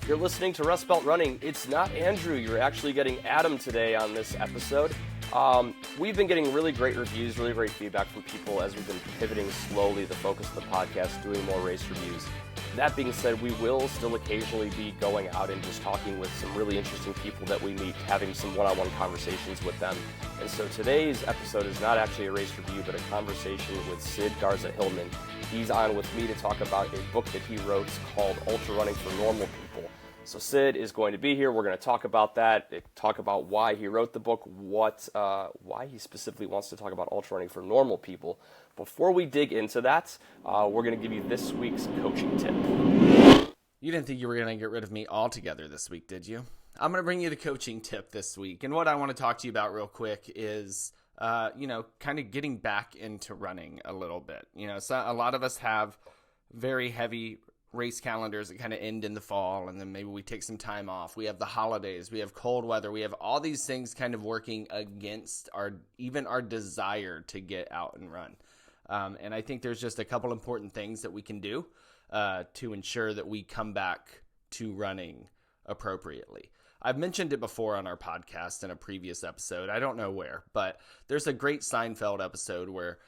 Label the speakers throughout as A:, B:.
A: You're listening to Rust Belt Running. It's not Andrew. You're actually getting Adam today on this episode. We've been getting really great reviews, really great feedback from people as we've been pivoting slowly the focus of the podcast, doing more race reviews. That being said, we will still occasionally be going out and just talking with some really interesting people that we meet, having some one-on-one conversations with them. And so today's episode is not actually a race review, but a conversation with Sid Garza-Hillman. He's on with me to talk about a book that he wrote called Ultra Running for Normal People. So Sid is going to be here. We're going to talk about that, talk about why he wrote the book, why he specifically wants to talk about ultra running for normal people. Before we dig into that, we're going to give you this week's coaching tip.
B: You didn't think you were going to get rid of me altogether this week, did you? I'm going to bring you the coaching tip this week. And what I want to talk to you about real quick is, kind of getting back into running a little bit. So a lot of us have very heavy race calendars that kind of end in the fall, and then maybe we take some time off. We have the holidays, we have cold weather, we have all these things kind of working against our desire to get out and run. And I think there's just a couple important things that we can do to ensure that we come back to running appropriately. I've mentioned it before on our podcast in a previous episode. I don't know where, but there's a great Seinfeld episode where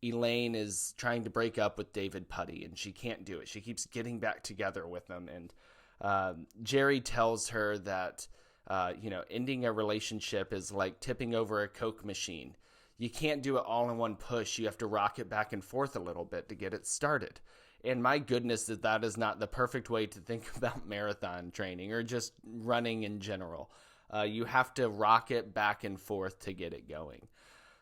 B: Elaine is trying to break up with David Puddy, and she can't do it. She keeps getting back together with him, and Jerry tells her that, ending a relationship is like tipping over a Coke machine. You can't do it all in one push. You have to rock it back and forth a little bit to get it started. And my goodness, that is not the perfect way to think about marathon training or just running in general. You have to rock it back and forth to get it going.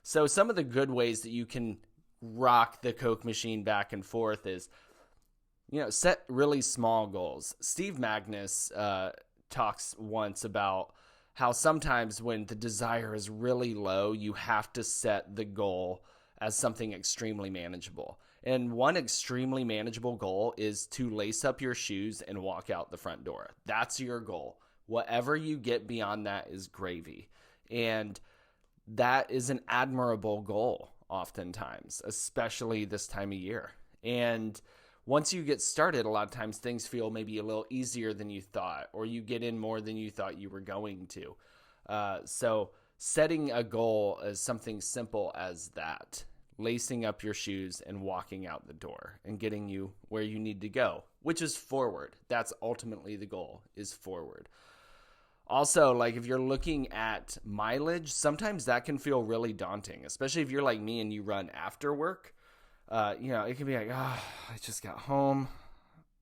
B: So some of the good ways that you can rock the Coke machine back and forth is, set really small goals. Steve Magnus talks once about how sometimes when the desire is really low, you have to set the goal as something extremely manageable. And one extremely manageable goal is to lace up your shoes and walk out the front door. That's your goal. Whatever you get beyond that is gravy. And that is an admirable goal oftentimes, especially this time of year. And once you get started, a lot of times things feel maybe a little easier than you thought, or you get in more than you thought you were going to. So setting a goal as something simple as that, lacing up your shoes and walking out the door and getting you where you need to go, which is forward. That's ultimately the goal, is forward. Also, like if you're looking at mileage, sometimes that can feel really daunting, especially if you're like me and you run after work. It can be like, I just got home.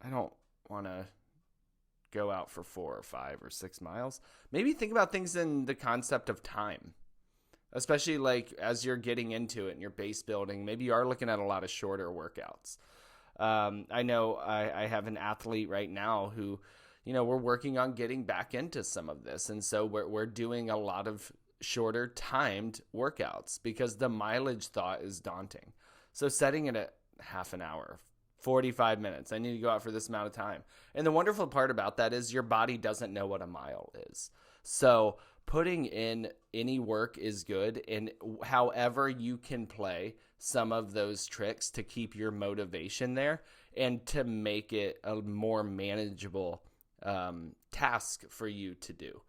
B: I don't want to go out for 4 or 5 or 6 miles. Maybe think about things in the concept of time, especially like as you're getting into it and you're base building. Maybe you are looking at a lot of shorter workouts. I know I have an athlete right now who, we're working on getting back into some of this. And so we're doing a lot of shorter timed workouts because the mileage thought is daunting. So setting it at half an hour, 45 minutes, I need to go out for this amount of time. And the wonderful part about that is your body doesn't know what a mile is. So putting in any work is good. And however you can play some of those tricks to keep your motivation there and to make it a more manageable task for you to do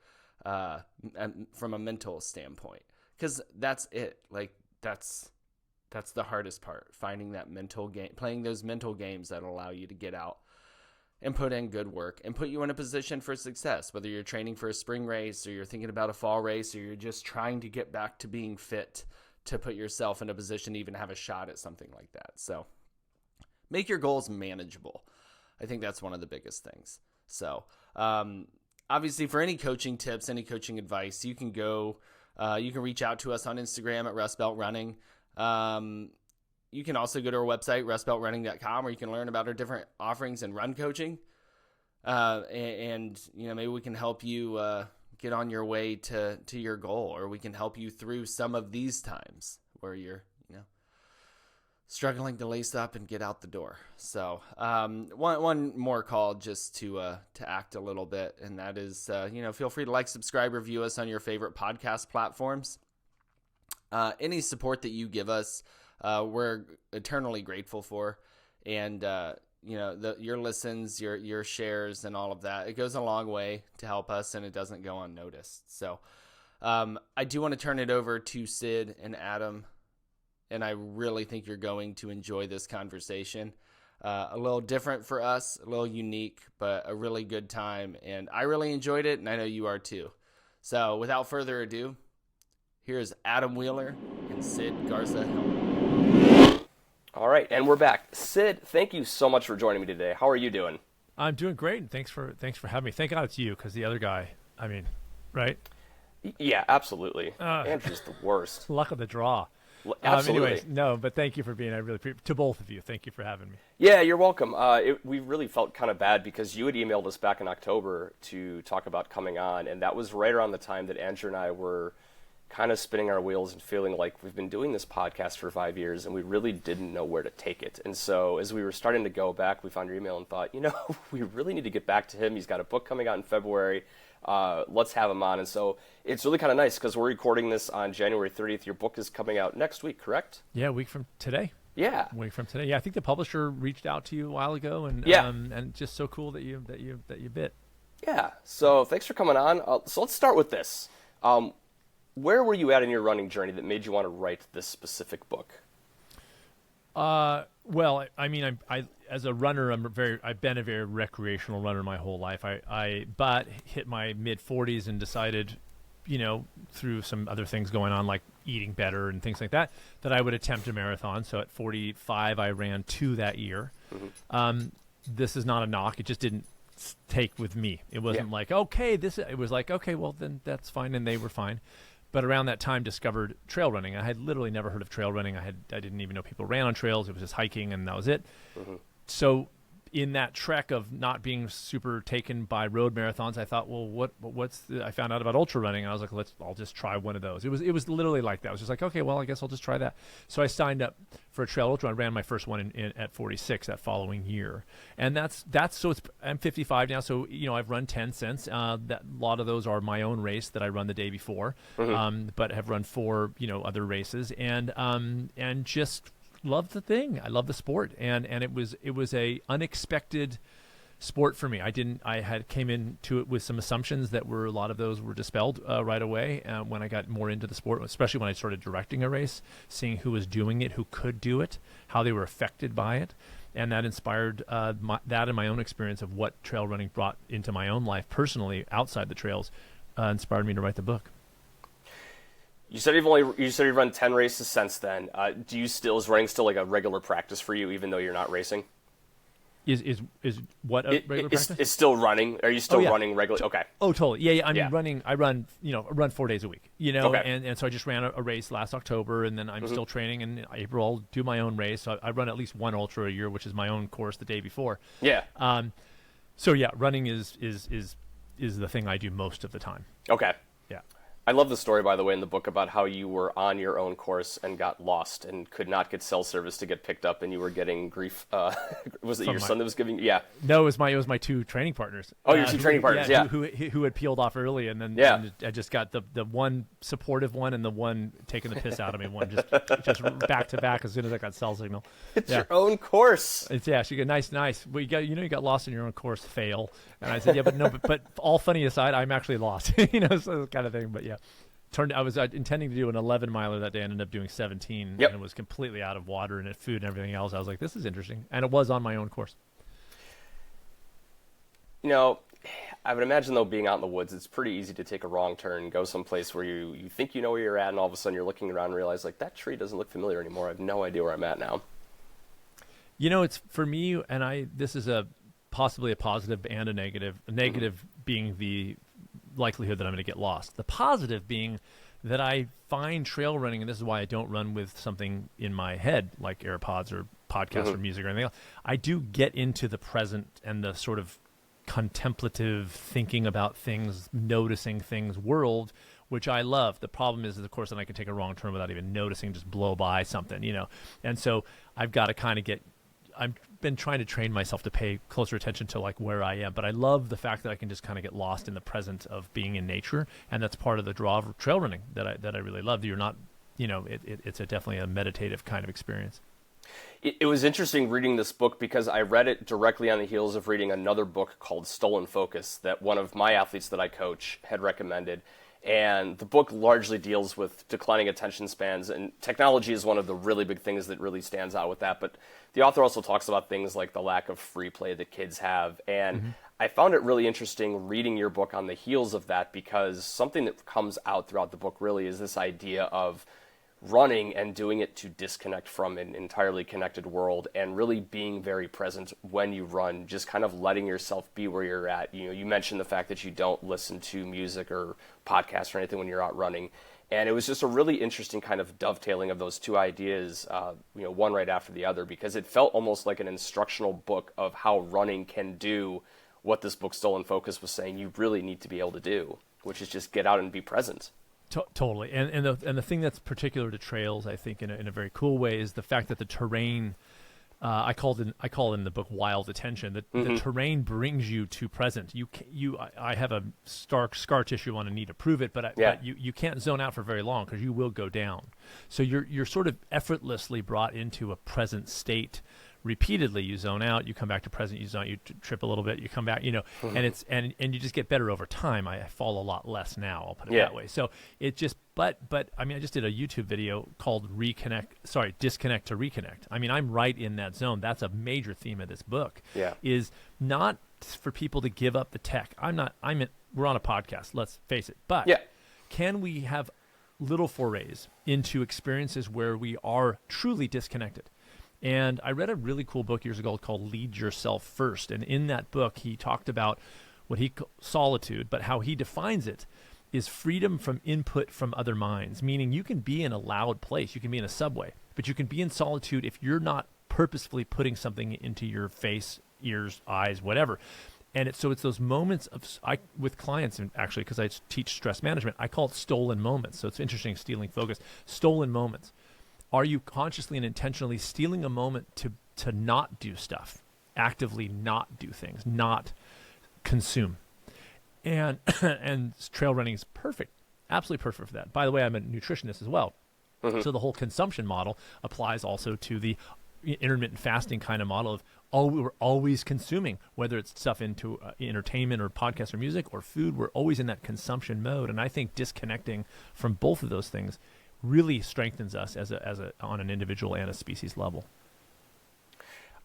B: from a mental standpoint, because that's it. Like that's the hardest part, finding that mental game, playing those mental games that allow you to get out and put in good work and put you in a position for success, whether you're training for a spring race or you're thinking about a fall race or you're just trying to get back to being fit to put yourself in a position to even have a shot at something like that. So make your goals manageable. I think that's one of the biggest things. So, obviously for any coaching tips, any coaching advice, you can reach out to us on Instagram at Rust Belt Running. You can also go to our website, rustbeltrunning.com, where you can learn about our different offerings in run coaching. Maybe we can help you, get on your way to your goal, or we can help you through some of these times where you're, struggling to lace up and get out the door. So one more call just to act a little bit, and that is, feel free to like, subscribe, review us on your favorite podcast platforms. Any support that you give us, we're eternally grateful for. And your listens, your shares, and all of that. It goes a long way to help us, and it doesn't go unnoticed. So I do want to turn it over to Sid and Adam, and I really think you're going to enjoy this conversation. A little different for us, a little unique, but a really good time. And I really enjoyed it, and I know you are too. So without further ado, here's Adam Wheeler and Sid Garza-Hillman.
A: All right, and we're back. Sid, thank you so much for joining me today. How are you doing?
C: I'm doing great, and thanks for having me. Thank God it's you, because the other guy, right?
A: Yeah, absolutely. Andrew's the worst.
C: Luck of the draw.
A: Absolutely.
C: Anyways, no, but thank you for being. I really to both of you. Thank you for having me.
A: Yeah, you're welcome. We really felt kind of bad because you had emailed us back in October to talk about coming on, and that was right around the time that Andrew and I were kind of spinning our wheels and feeling like we've been doing this podcast for 5 years, and we really didn't know where to take it. And so as we were starting to go back, we found your email and thought, we really need to get back to him. He's got a book coming out in February. Let's have him on. And so it's really kind of nice because we're recording this on January 30th. Your book is coming out next week, correct?
C: Yeah, a week from today.
A: Yeah.
C: A week from today. Yeah, I think the publisher reached out to you a while ago, and and just so cool that you bit.
A: Yeah. So thanks for coming on. So let's start with this. Where were you at in your running journey that made you want to write this specific book?
C: Well, I as a runner, I've been a very recreational runner my whole life. But hit my mid 40s and decided, through some other things going on, like eating better and things like that, that I would attempt a marathon. So at 45, I ran 2 that year. Mm-hmm. This is not a knock. It just didn't take with me. It wasn't like, okay, it was like, okay, well then that's fine. And they were fine. But around that time, discovered trail running. I had literally never heard of trail running. I didn't even know people ran on trails. It was just hiking, and that was it. Mm-hmm. So in that trek of not being super taken by road marathons, I thought, well, I found out about ultra running, and I was like, I'll just try one of those. It was literally like that. I was just like, okay, well, I guess I'll just try that. So I signed up for a trail ultra. I ran my first one at 46 that following year, and I'm 55 now, so I've run 10 since. That a lot of those are my own race that I run the day before, but have run 4 other races, and just love the thing. I love the sport, and it was a unexpected sport for me. I came into it with some assumptions that a lot of those were dispelled right away when I got more into the sport, especially when I started directing a race, seeing who was doing it, who could do it, how they were affected by it, and that inspired that in my own experience of what trail running brought into my own life personally outside the trails, inspired me to write the book.
A: You said you've run 10 races since then. Is running still like a regular practice for you, even though you're not racing?
C: Is what a regular practice?
A: It's still running. Are you still running regularly? Okay.
C: Oh, totally. Yeah. Running. I run 4 days a week.
A: Okay.
C: And so I just ran a race last October, and then I'm still training. And in April, I'll do my own race. So I run at least one ultra a year, which is my own course the day before.
A: Yeah.
C: So yeah, running is the thing I do most of the time.
A: Okay.
C: Yeah.
A: I love the story, by the way, in the book about how you were on your own course and got lost and could not get cell service to get picked up, and you were getting grief. Was it your son that was giving? Yeah.
C: No, it was my 2 training partners.
A: Oh, your 2 training partners, yeah.
C: Who had peeled off early, and then and I just got the one supportive one and the one taking the piss out of me. One just back to back as soon as I got cell signal.
A: It's your own course.
C: She got nice. Well, you got lost in your own course. Fail. And I said, yeah, but all funny aside, I'm actually lost. So kind of thing. But yeah, I was intending to do an 11 miler that day. I ended up doing 17, and it was completely out of water and food and everything else. I was like, this is interesting, and it was on my own course.
A: I would imagine though, being out in the woods, it's pretty easy to take a wrong turn and go someplace where you think you know where you're at, and all of a sudden you're looking around and realize like that tree doesn't look familiar anymore. I have no idea where I'm at now.
C: It's for me, and this is possibly a positive and a negative. The negative being the likelihood that I'm going to get lost. The positive being that I find trail running, and this is why I don't run with something in my head like AirPods or podcasts or music or anything else. I do get into the present and the sort of contemplative thinking about things, noticing things world, which I love. The problem is, of course, that I can take a wrong turn without even noticing, just blow by something, And so I've got to kind of I've been trying to train myself to pay closer attention to like where I am, but I love the fact that I can just kind of get lost in the present of being in nature, and that's part of the draw of trail running that I really love. You're not, it's definitely a meditative kind of experience.
A: It was interesting reading this book because I read it directly on the heels of reading another book called Stolen Focus that one of my athletes that I coach had recommended. And the book largely deals with declining attention spans, and technology is one of the really big things that really stands out with that. But the author also talks about things like the lack of free play that kids have. And I found it really interesting reading your book on the heels of that, because something that comes out throughout the book really is this idea of running and doing it to disconnect from an entirely connected world and really being very present when you run, just kind of letting yourself be where you're at. You know, you mentioned the fact that you don't listen to music or podcasts or anything when you're out running. And it was just a really interesting kind of dovetailing of those two ideas, one right after the other, because it felt almost like an instructional book of how running can do what this book Stolen Focus was saying you really need to be able to do, which is just get out and be present.
C: Totally, and the thing that's particular to trails, I think, in a very cool way, is the fact that the terrain. I call in the book wild attention. The terrain brings you to present. I have a scar tissue on a knee to prove it, but you can't zone out for very long because you will go down. So you're sort of effortlessly brought into a present state. Repeatedly, you zone out, you come back to present, you zone out, you trip a little bit, you come back, and it's and you just get better over time. I fall a lot less now, I'll put it that way. So it just, but I mean, I just did a YouTube video called Disconnect to Reconnect. I mean, I'm right in that zone. That's a major theme of this book. Is not for people to give up the tech. We're on a podcast, let's face it. But can we have little forays into experiences where we are truly disconnected? And I read a really cool book years ago called Lead Yourself First. And in that book, he talked about what he called solitude, but how he defines it is freedom from input from other minds, meaning you can be in a loud place, you can be in a subway, but you can be in solitude if you're not purposefully putting something into your face, ears, eyes, whatever. And it's those moments with clients, and actually, because I teach stress management, I call it stolen moments. So it's interesting, stealing focus, stolen moments. Are you consciously and intentionally stealing a moment to not do stuff, actively not do things, not consume? And trail running is perfect, absolutely perfect for that. By the way, I'm a nutritionist as well. So the whole consumption model applies also to the intermittent fasting kind of model of we're always consuming, whether it's stuff into entertainment or podcast or music or food. We're always in that consumption mode. And I think disconnecting from both of those things really strengthens us as on an individual and a species level.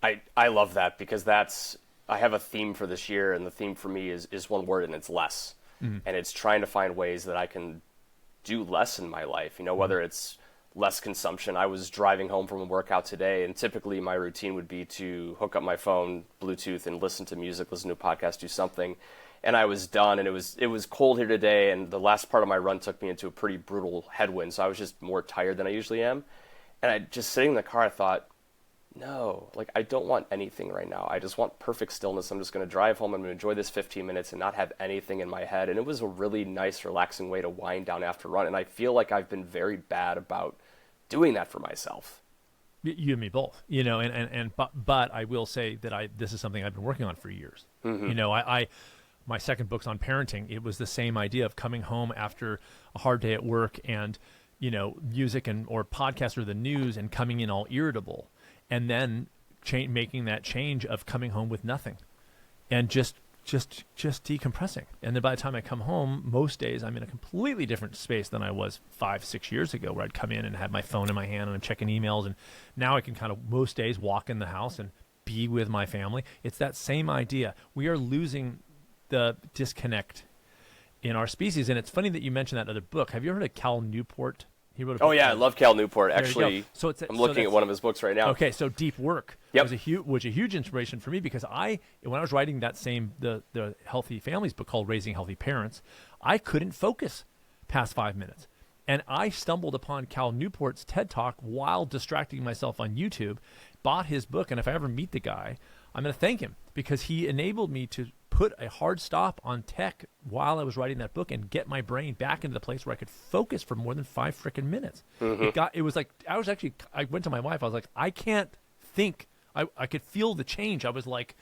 A: I love that, because I have a theme for this year, and the theme for me is one word, and it's less. And it's trying to find ways that I can do less in my life, whether it's less consumption. I was driving home from a workout today, and typically my routine would be to hook up my phone, Bluetooth, and listen to music, listen to a podcast, do something. And I was done, and it was cold here today, and the last part of my run took me into a pretty brutal headwind, so I was just more tired than I usually am. And I just sitting in the car, I thought, no, I don't want anything right now. I just want perfect stillness. I'm just going to drive home. I'm going to enjoy this 15 minutes and not have anything in my head. And it was a really nice, relaxing way to wind down after a run. And I feel like I've been very bad about doing that for myself.
C: You and me both, but I will say that this is something I've been working on for years. My second book's on parenting. It was the same idea of coming home after a hard day at work and, music or podcast or the news, and coming in all irritable, and then making that change of coming home with nothing and just decompressing. And then by the time I come home, most days I'm in a completely different space than I was 5-6 years ago, where I'd come in and have my phone in my hand and I'm checking emails. And now I can kind of most days walk in the house and be with my family. It's that same idea. We are losing the disconnect in our species. And it's funny that you mentioned that other book. Have you heard of Cal Newport? He wrote a book.
A: Oh yeah, I love Cal Newport. Actually, I'm looking at one of his books right now.
C: Okay, so Deep Work was a huge inspiration for me, because when I was writing that same the Healthy Families book called Raising Healthy Parents, I couldn't focus past 5 minutes. And I stumbled upon Cal Newport's TED Talk while distracting myself on YouTube, bought his book, and if I ever meet the guy, I'm going to thank him, because he enabled me to put a hard stop on tech while I was writing that book and get my brain back into the place where I could focus for more than 5 freaking minutes. It was like, I went to my wife, I was like, I can't think. I could feel the change. I was like,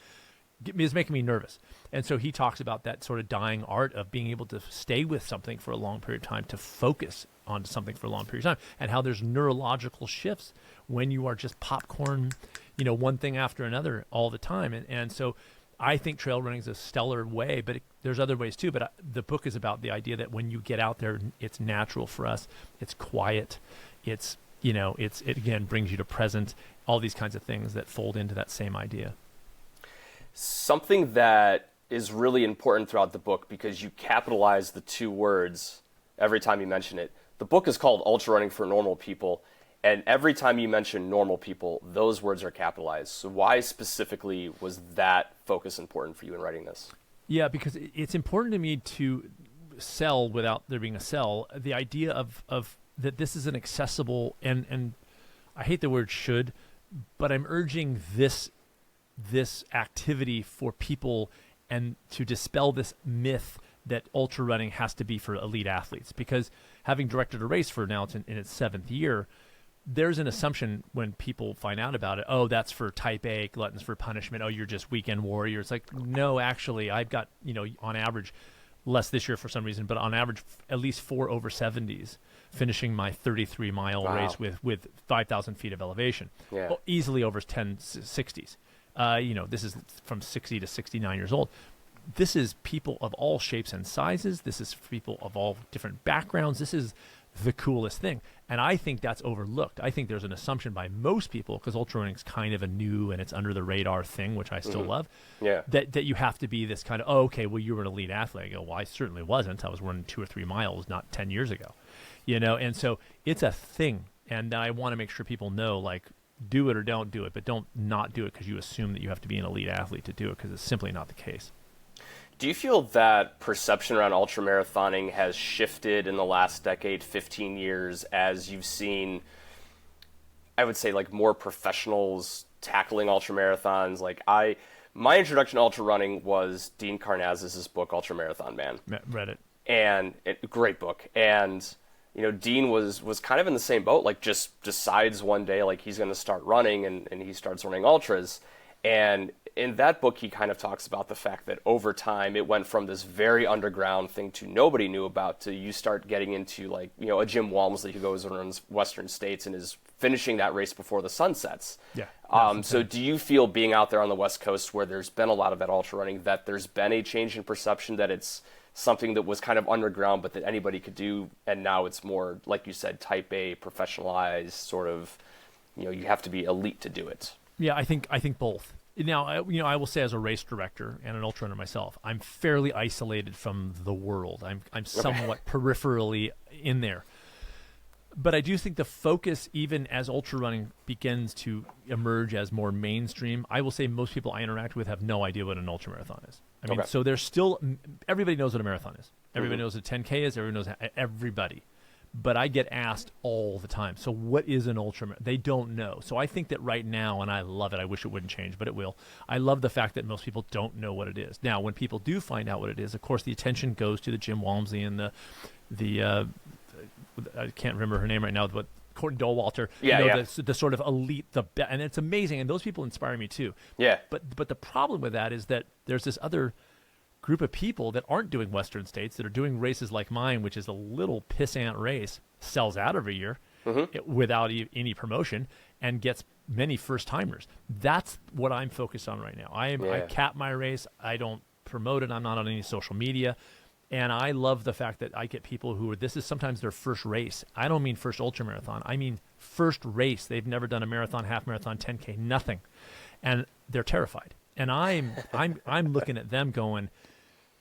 C: is making me nervous. And so he talks about that sort of dying art of being able to stay with something for a long period of time, to focus on something for a long period of time, and how there's neurological shifts when you are just popcorn, one thing after another all the time. And so I think trail running is a stellar way, but there's other ways too. But the book is about the idea that when you get out there, it's natural for us. It's quiet. It again brings you to present, all these kinds of things that fold into that same idea.
A: Something that is really important throughout the book, because you capitalize the two words every time you mention it. The book is called Ultra Running for Normal People, and every time you mention normal people, those words are capitalized. So why specifically was that focus important for you in writing this?
C: Yeah, because it's important to me to sell without there being a sell. The idea of that this is an accessible, and I hate the word should, but I'm urging this activity for people, and to dispel this myth that ultra running has to be for elite athletes. Because having directed a race for now, it's in its 7th year, there's an assumption when people find out about it, oh, that's for type A, gluttons for punishment, oh, you're just weekend warriors. Like, no, actually, I've got, on average, less this year for some reason, but on average, at least 4 over 70s, finishing my 33-mile race with 5,000 feet of elevation.
A: Yeah.
C: Easily over 10 60s. This is from 60 to 69 years old. This is people of all shapes and sizes. This is people of all different backgrounds. This is the coolest thing. And I think that's overlooked. I think there's an assumption by most people, because ultra running is kind of a new and it's under the radar thing, which I still love, that you have to be this kind of, you were an elite athlete. I go, well, I certainly wasn't. I was running 2 or 3 miles not 10 years ago. And so it's a thing. And I want to make sure people know, like, do it or don't do it, but don't not do it because you assume that you have to be an elite athlete to do it, because it's simply not the case.
A: Do you feel that perception around ultramarathoning has shifted in the last decade, 15 years, as you've seen, I would say, like, more professionals tackling ultramarathons? My introduction to ultra running was Dean Karnazes' book, Ultramarathon Man.
C: Read it.
A: And great book. And Dean was kind of in the same boat, like, just decides one day, like, he's going to start running, and he starts running ultras. And in that book, he kind of talks about the fact that over time, it went from this very underground thing to nobody knew about, to you start getting into, like, a Jim Walmsley who goes and runs Western States and is finishing that race before the sun sets.
C: Yeah.
A: So do you feel, being out there on the West Coast where there's been a lot of that ultra running, that there's been a change in perception, that it's something that was kind of underground but that anybody could do, and now it's more, like you said, type A, professionalized, sort of, you have to be elite to do it?
C: Yeah, I think both. Now, I will say, as a race director and an ultra runner myself, I'm fairly isolated from the world. I'm somewhat peripherally in there. But I do think the focus, even as ultra running begins to emerge as more mainstream, I will say most people I interact with have no idea what an ultra marathon is. I mean, so there's still, everybody knows what a marathon is. Everybody knows what 10K is. Everybody knows, everybody. But I get asked all the time, so what is an ultra? They don't know. So I think that right now, and I love it, I wish it wouldn't change, but it will. I love the fact that most people don't know what it is. Now, when people do find out what it is, of course, the attention goes to the Jim Walmsley and the I can't remember her name right now, but Courtney Dolwalter. The sort of elite, and it's amazing, and those people inspire me too.
A: Yeah.
C: But the problem with that is that there's this other group of people that aren't doing Western States, that are doing races like mine, which is a little pissant race, sells out every year without any promotion, and gets many first-timers. That's what I'm focused on right now. I cap my race. I don't promote it. I'm not on any social media. And I love the fact that I get people who this is sometimes their first race. I don't mean first ultramarathon. I mean first race. They've never done a marathon, half marathon, 10K, nothing. And they're terrified. And I'm looking at them going,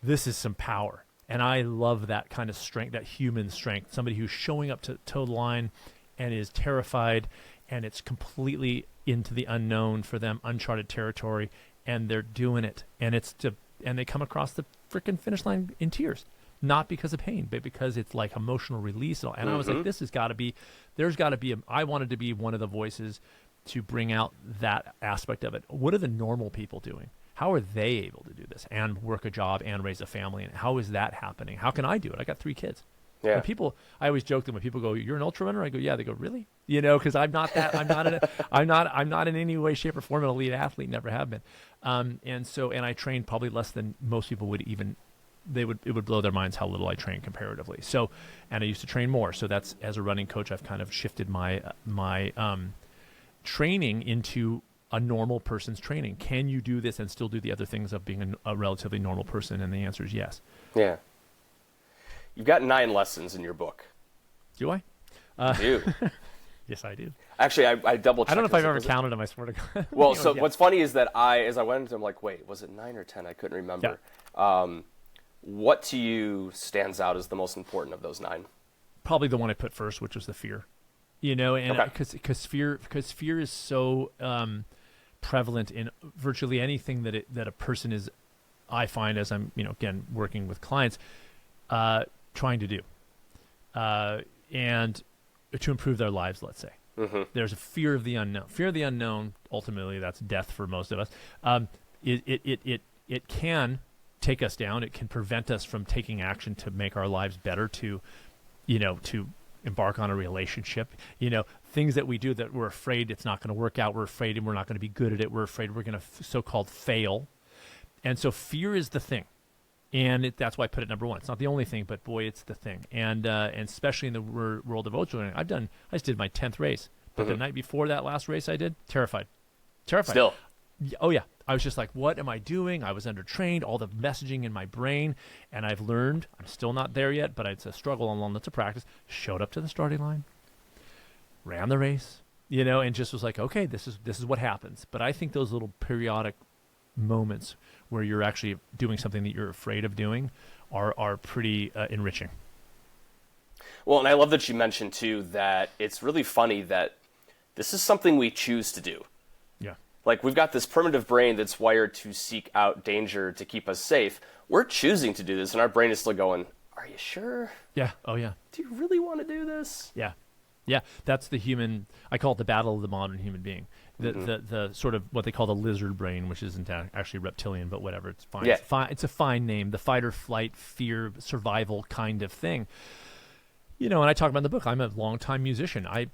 C: this is some power. And I love that kind of strength, that human strength, somebody who's showing up to toe the line and is terrified, and it's completely into the unknown for them, uncharted territory, and they're doing it. And and they come across the freaking finish line in tears, not because of pain, but because it's like emotional release. And I was like, I wanted to be one of the voices to bring out that aspect of it. What are the normal people doing? How are they able to do this and work a job and raise a family? And how is that happening? How can I do it? I got 3 kids.
A: Yeah.
C: I always joke that when people go, "You're an ultra runner," I go, "Yeah." They go, "Really?" Because I'm not that. I'm not in any way, shape, or form an elite athlete. Never have been. And I train probably less than most people would even. It would blow their minds how little I train comparatively. So, and I used to train more. So that's, as a running coach, I've kind of shifted my training into a normal person's training. Can you do this and still do the other things of being a relatively normal person? And the answer is yes.
A: Yeah. You've got 9 lessons in your book.
C: Do I?
A: You do.
C: Yes, I do.
A: Actually, I double checked.
C: I don't know if I've ever counted them, I swear to God.
A: Well, so what's funny is that as I went into them, I'm like, wait, was it 9 or 10? I couldn't remember. Yeah. What to you stands out as the most important of those 9?
C: Probably the one I put first, which was the fear. And because fear is so prevalent in virtually anything that a person is, I find, as I'm again working with clients, trying to do, and to improve their lives, let's say. Mm-hmm. There's a fear of the unknown. Fear of the unknown, ultimately, that's death for most of us. It can take us down. It can prevent us from taking action to make our lives better, to embark on a relationship, things that we do that we're afraid it's not going to work out. We're afraid we're not going to be good at it. We're afraid we're going to so-called fail. And so fear is the thing. And that's why I put it number 1. It's not the only thing, but boy, it's the thing. And especially in the world of ultra running, I just did my 10th race. But the night before that last race I did, terrified.
A: Still.
C: Oh, yeah. I was just like, what am I doing? I was undertrained, all the messaging in my brain. And I've learned, I'm still not there yet, but it's a struggle and lots of practice. Showed up to the starting line, ran the race, and just was like, okay, this is what happens. But I think those little periodic moments where you're actually doing something that you're afraid of doing are pretty enriching.
A: Well, and I love that you mentioned, too, that it's really funny that this is something we choose to do.
C: Yeah.
A: Like, we've got this primitive brain that's wired to seek out danger to keep us safe. We're choosing to do this, and our brain is still going, are you sure?
C: Yeah. Oh, yeah.
A: Do you really want to do this?
C: Yeah. Yeah. That's the human, I call it the battle of the modern human being. The sort of what they call the lizard brain, which isn't actually reptilian, but whatever. It's fine.
A: Yeah.
C: It's a fine name. The fight or flight, fear, survival kind of thing. And I talk about in the book, I'm a longtime musician. I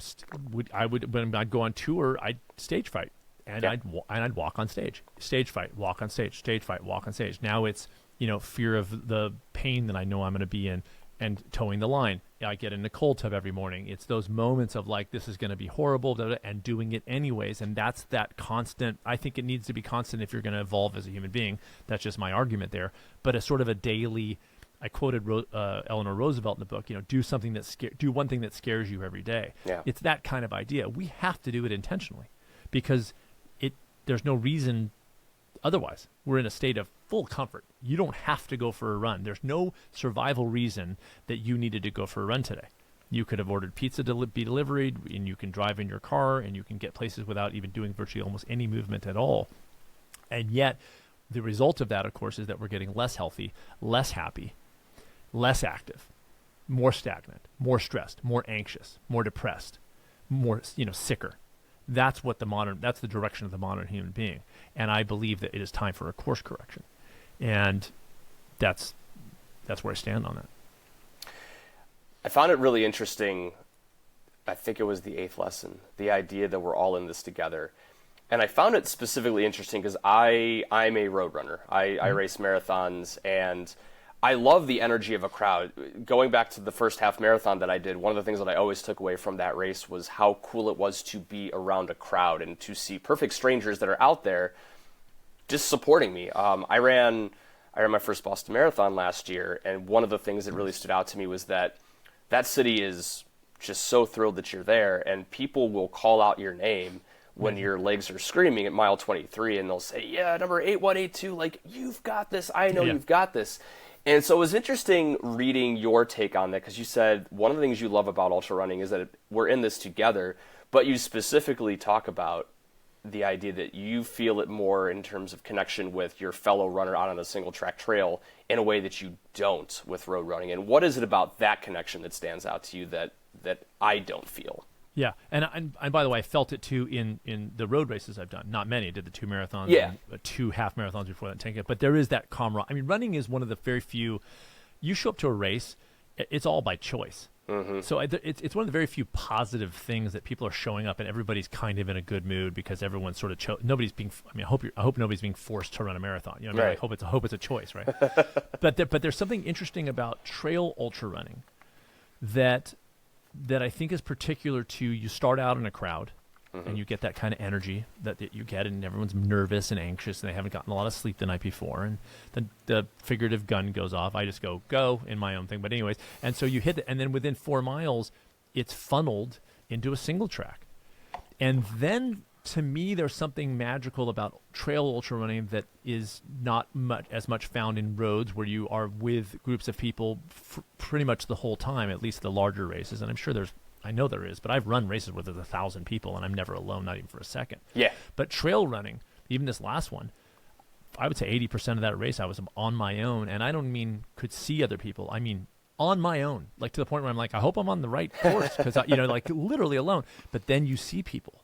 C: would when I'd go on tour, I'd stage fight. And I'd walk on stage, stage fight, walk on stage, stage fight, walk on stage. Now it's, fear of the pain that I know I'm going to be in and towing the line. I get in the cold tub every morning. It's those moments of like, this is going to be horrible, and doing it anyways. And that's that constant. I think it needs to be constant if you're going to evolve as a human being. That's just my argument there. But a sort of a daily, I quoted Eleanor Roosevelt in the book, do one thing that scares you every day.
A: Yeah.
C: It's that kind of idea. We have to do it intentionally because there's no reason otherwise. We're in a state of full comfort. You don't have to go for a run. There's no survival reason that you needed to go for a run today. You could have ordered pizza to be delivered, and you can drive in your car, and you can get places without even doing virtually almost any movement at all. And yet, the result of that, of course, is that we're getting less healthy, less happy, less active, more stagnant, more stressed, more anxious, more depressed, more sicker. That's the direction of the modern human being. And I believe that it is time for a course correction. And that's where I stand on that.
A: I found it really interesting. I think it was the 8th lesson, the idea that we're all in this together. And I found it specifically interesting because I'm a road runner. I race marathons, and I love the energy of a crowd. Going back to the first half marathon that I did, one of the things that I always took away from that race was how cool it was to be around a crowd and to see perfect strangers that are out there just supporting me. I ran my first Boston Marathon last year, and one of the things that really stood out to me was that city is just so thrilled that you're there, and people will call out your name when your legs are screaming at mile 23, and they'll say, yeah, number 8182, like, you've got this. I know you've got this. And so it was interesting reading your take on that, because you said one of the things you love about ultra running is that we're in this together, but you specifically talk about the idea that you feel it more in terms of connection with your fellow runner out on a single track trail in a way that you don't with road running. And what is it about that connection that stands out to you that I don't feel?
C: Yeah, and by the way, I felt it too in the road races I've done. Not many. I did the 2 marathons, and 2 half marathons before that. But there is that camaraderie. I mean, running is one of the very few. You show up to a race, it's all by choice. So it's one of the very few positive things that people are showing up and everybody's kind of in a good mood because everyone's sort of nobody's being. I mean, I hope nobody's being forced to run a marathon. You know what I mean? I hope it's a choice, right? but there's something interesting about trail ultra running that I think is particular to you start out in a crowd. And you get that kind of energy that you get, and everyone's nervous and anxious, and they haven't gotten a lot of sleep the night before, and the figurative gun goes off. I just go in my own thing. But anyways, and so you hit it, and then within 4 miles, it's funneled into a single track. And then, to me, there's something magical about trail ultra running that is not as much found in roads where you are with groups of people pretty much the whole time, at least the larger races. And I'm sure I know there is, but I've run races where there's 1,000 people and I'm never alone, not even for a second.
A: Yeah.
C: But trail running, even this last one, I would say 80% of that race I was on my own, and I don't mean could see other people. I mean on my own, like to the point where I'm like, I hope I'm on the right course because like literally alone. But then you see people,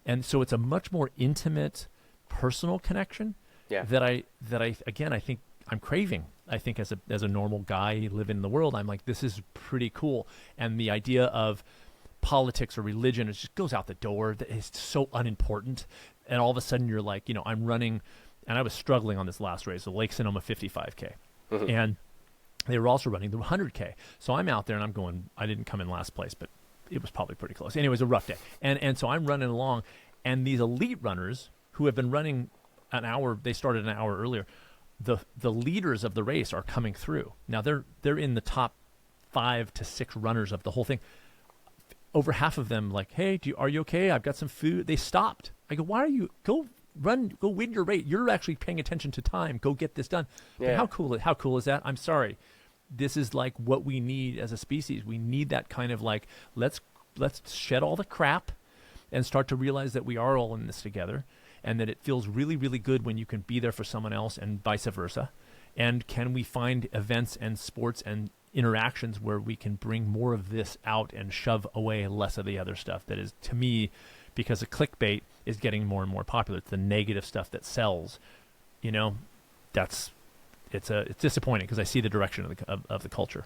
C: and so it's a much more intimate, personal connection.
A: Yeah.
C: That I again I think I'm craving. I think as a normal guy living in the world, I'm like, this is pretty cool. And the idea of politics or religion, it just goes out the door. It's so unimportant. And all of a sudden you're like, I'm running, and I was struggling on this last race, the Lake Sonoma 55K. And they were also running the 100K. So I'm out there and I'm going, I didn't come in last place, but it was probably pretty close. Anyway, it was a rough day. And so I'm running along, and these elite runners who have been running an hour, they started an hour earlier, the leaders of the race are coming through. Now they're in the top 5 to 6 runners of the whole thing. Over half of them like, hey, are you okay? I've got some food. They stopped. I go, why are you go win your race? You're actually paying attention to time. Go get this done.
A: Yeah.
C: But how cool is that? I'm sorry. This is like what we need as a species. We need that kind of like let's shed all the crap and start to realize that we are all in this together. And that it feels really, really good when you can be there for someone else and vice versa. And can we find events and sports and interactions where we can bring more of this out and shove away less of the other stuff that is, to me, because the clickbait is getting more and more popular. It's the negative stuff that sells. It's disappointing because I see the direction of the culture.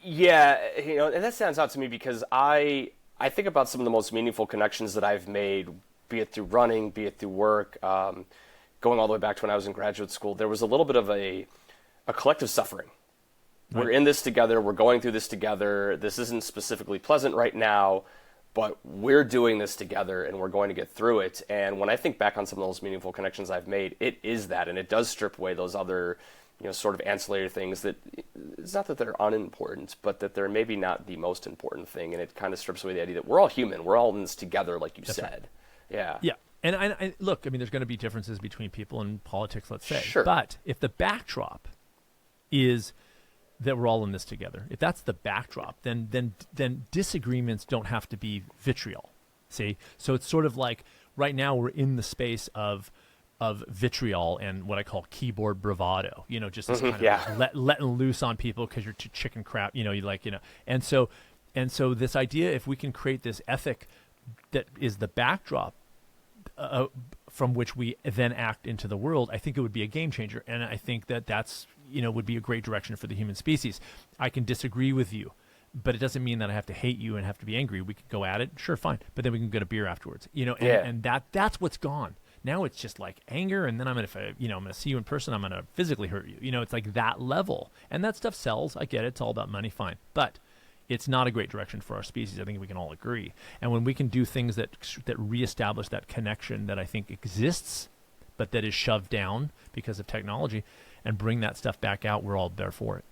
A: Yeah, and that stands out to me because I think about some of the most meaningful connections that I've made, be it through running, be it through work, going all the way back to when I was in graduate school. There was a little bit of a collective suffering. Right. We're in this together. We're going through this together. This isn't specifically pleasant right now, but we're doing this together and we're going to get through it. And when I think back on some of those meaningful connections I've made, it is that, and it does strip away those other, sort of ancillary things that it's not that they're unimportant, but that they're maybe not the most important thing. And it kind of strips away the idea that we're all human. We're all in this together, like you That's said. Right. Yeah.
C: Yeah. And I look, I mean, there's going to be differences between people in politics, let's say.
A: Sure.
C: But if the backdrop is that we're all in this together, if that's the backdrop, then disagreements don't have to be vitriol. See? So it's sort of like right now we're in the space of vitriol and what I call keyboard bravado. Just this kind of letting loose on people because you're too chicken crap. And so this idea, if we can create this ethic that is the backdrop from which we then act into the world, I think it would be a game changer. And I think that's would be a great direction for the human species. I can disagree with you, but it doesn't mean that I have to hate you and have to be angry. We could go at it, sure, fine, but then we can get a beer afterwards. And that's what's gone. Now it's just like anger, and then I'm gonna see you in person. I'm gonna physically hurt you. It's like that level, and that stuff sells. I get it. It's all about money, fine, but it's not a great direction for our species. I think we can all agree. And when we can do things that reestablish that connection that I think exists, but that is shoved down because of technology, and bring that stuff back out, we're all there for it.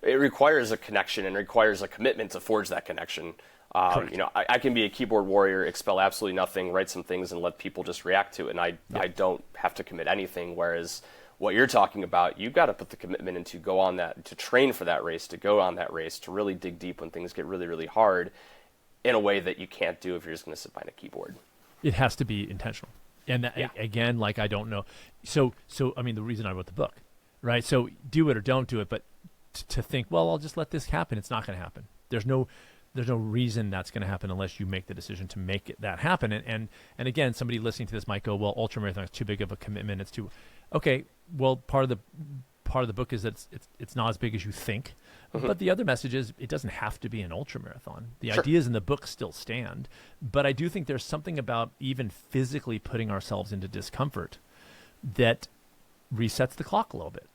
A: It requires a connection and requires a commitment to forge that connection. I can be a keyboard warrior, expel absolutely nothing, write some things, and let people just react to it. And I don't have to commit anything. Whereas what you're talking about, you've got to put the commitment into go on that, to train for that race, to go on that race, to really dig deep when things get really, really hard in a way that you can't do if you're just going to sit behind a keyboard.
C: It has to be intentional. And again, like, I don't know. So I mean, the reason I wrote the book, right? So do it or don't do it, but to think, well, I'll just let this happen. It's not going to happen. There's no reason that's going to happen unless you make the decision to make that happen. And again, somebody listening to this might go, well, ultramarathon is too big of a commitment. It's too, okay. Well, part of part of the book is that it's not as big as you think. But the other message is it doesn't have to be an ultra marathon. The ideas in the book still stand. But I do think there's something about even physically putting ourselves into discomfort that resets the clock a little bit.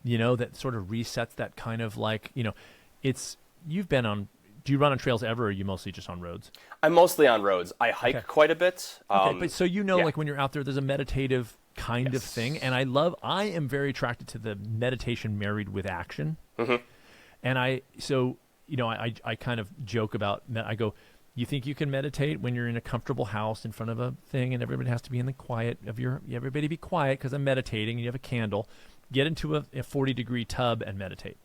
C: That sort of resets that kind of like, you've been on, do you run on trails ever, or are you mostly just on roads?
A: I'm mostly on roads. I hike quite a bit.
C: But so like when you're out there, there's a meditative kind of thing. And I am very attracted to the meditation married with action. And I kind of joke about, I go, you think you can meditate when you're in a comfortable house in front of a thing and everybody has to be in the quiet of everybody be quiet because I'm meditating and you have a candle. Get into a 40-degree tub and meditate.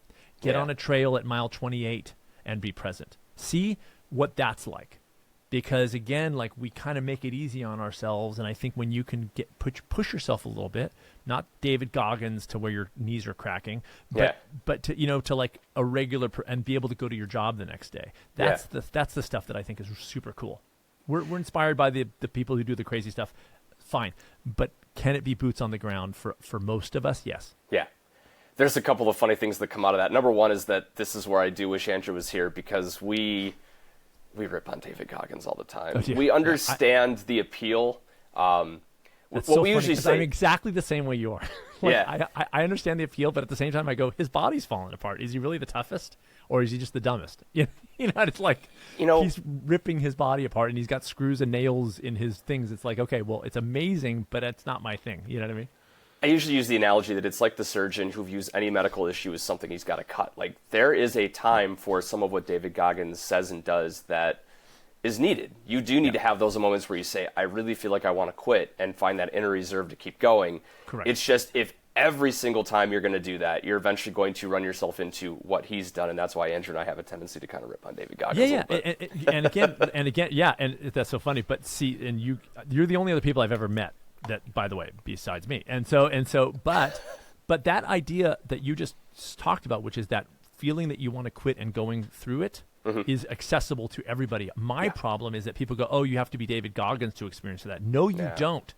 C: Get on a trail at mile 28 and be present. See what that's like. Because again, like we kind of make it easy on ourselves. And I think when you can push yourself a little bit, not David Goggins to where your knees are cracking, but to, to like a regular and be able to go to your job the next day. That's the stuff that I think is super cool. We're inspired by the people who do the crazy stuff. Fine. But can it be boots on the ground for most of us? Yes.
A: Yeah. There's a couple of funny things that come out of that. Number one is that this is where I do wish Andrew was here, because we rip on David Goggins all the time. We understand the appeal.
C: That's what so we usually say. I'm exactly the same way you are. I understand the appeal, but at the same time, I go, his body's falling apart. Is he really the toughest, or is he just the dumbest? It's like he's ripping his body apart, and he's got screws and nails in his things. It's like, okay, well, it's amazing, but it's not my thing. You know what I mean?
A: I usually use the analogy that it's like the surgeon who views any medical issue as something he's got to cut. Like, there is a time for some of what David Goggins says and does that is needed. You do need to have those moments where you say, I really feel like I want to quit, and find that inner reserve to keep going.
C: Correct.
A: It's just, if every single time you're going to do that, you're eventually going to run yourself into what he's done, and that's why Andrew and I have a tendency to kind of rip on David Goggins.
C: And again, and that's so funny. But see, and you're the only other people I've ever met that, by the way, besides me. But that idea that you just talked about, which is that feeling that you want to quit and going through it, is accessible to everybody. My problem is that people go, oh, you have to be David Goggins to experience that. No, you don't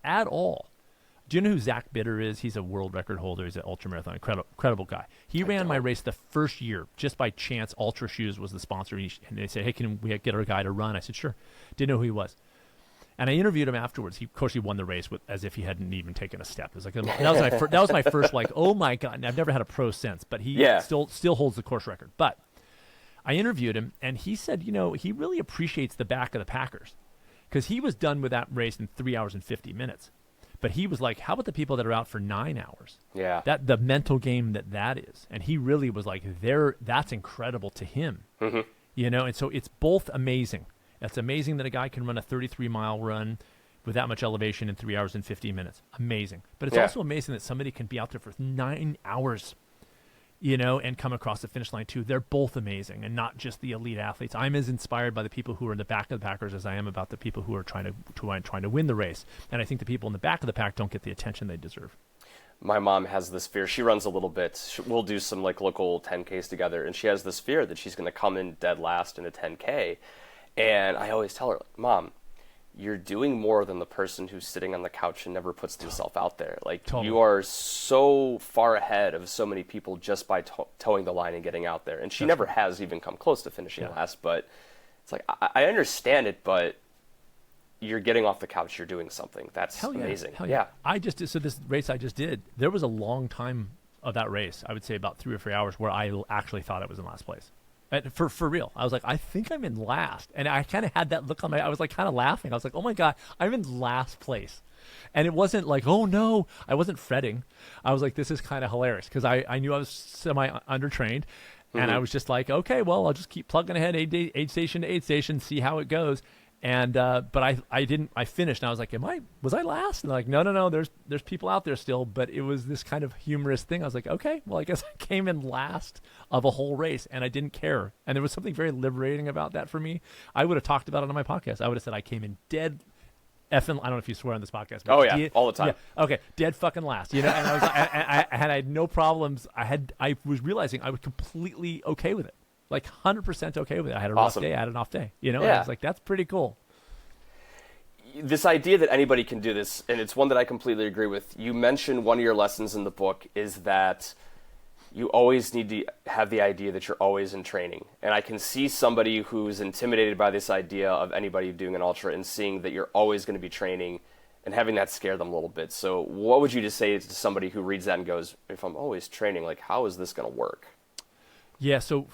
C: at all. Do you know who Zach Bitter is? He's a world record holder. He's an ultramarathon, incredible guy. He ran my race the first year just by chance. Ultra Shoes was the sponsor, and they said, hey, can we get our guy to run? I said, sure. Didn't know who he was. And I interviewed him afterwards. Of course, he won the race as if he hadn't even taken a step. It was like that was my first like, oh my god! And I've never had a pro since, but he still holds the course record. But I interviewed him, and he said, he really appreciates the back of the packers, because he was done with that race in 3 hours and 50 minutes. But he was like, how about the people that are out for 9 hours?
A: Yeah,
C: that the mental game that is, and he really was like, that's incredible to him. And so it's both amazing. It's amazing that a guy can run a 33-mile run with that much elevation in 3 hours and 50 minutes. Amazing. But it's also amazing that somebody can be out there for 9 hours, and come across the finish line too. They're both amazing, and not just the elite athletes. I'm as inspired by the people who are in the back of the Packers as I am about the people who are trying to win the race. And I think the people in the back of the pack don't get the attention they deserve.
A: My mom has this fear. She runs a little bit. We'll do some like local 10Ks together, and she has this fear that she's going to come in dead last in a 10K. And I always tell her, Mom, you're doing more than the person who's sitting on the couch and never puts themselves out there. Like, you are so far ahead of so many people just by towing the line and getting out there. And she never has even come close to finishing last. But it's like, I understand it, but you're getting off the couch. You're doing something. That's amazing.
C: Hell yeah. So this race I just did, there was a long time of that race, I would say about 3 or 4 hours, where I actually thought I was in last place. For real. I was like, I think I'm in last. And I kind of had that look on I was like kind of laughing. I was like, oh my God, I'm in last place. And it wasn't like, oh no, I wasn't fretting. I was like, this is kind of hilarious, because I knew I was semi-undertrained. And I was just like, okay, well, I'll just keep plugging ahead aid station to aid station, see how it goes. And but I finished, and I was like, was I last? And they're like, no, there's people out there still. But it was this kind of humorous thing. I was like, okay, well, I guess I came in last of a whole race, and I didn't care. And there was something very liberating about that for me. I would have talked about it on my podcast. I would have said I came in dead effing, I don't know if you swear on this podcast. But
A: all the time.
C: Yeah, okay, dead fucking last. And I was like, I had no problems. I was realizing I was completely okay with it. Like 100% okay with it. I had a rough day. I had an off day. And I was like, that's pretty cool.
A: this idea that anybody can do this, and it's one that I completely agree with. You mentioned one of your lessons in the book is that you always need to have the idea that you're always in training. And I can see somebody who's intimidated by this idea of anybody doing an ultra and seeing that you're always going to be training and having that scare them a little bit. So what would you just say to somebody who reads that and goes, if I'm always training, like, how is this going to work?
C: Yeah, so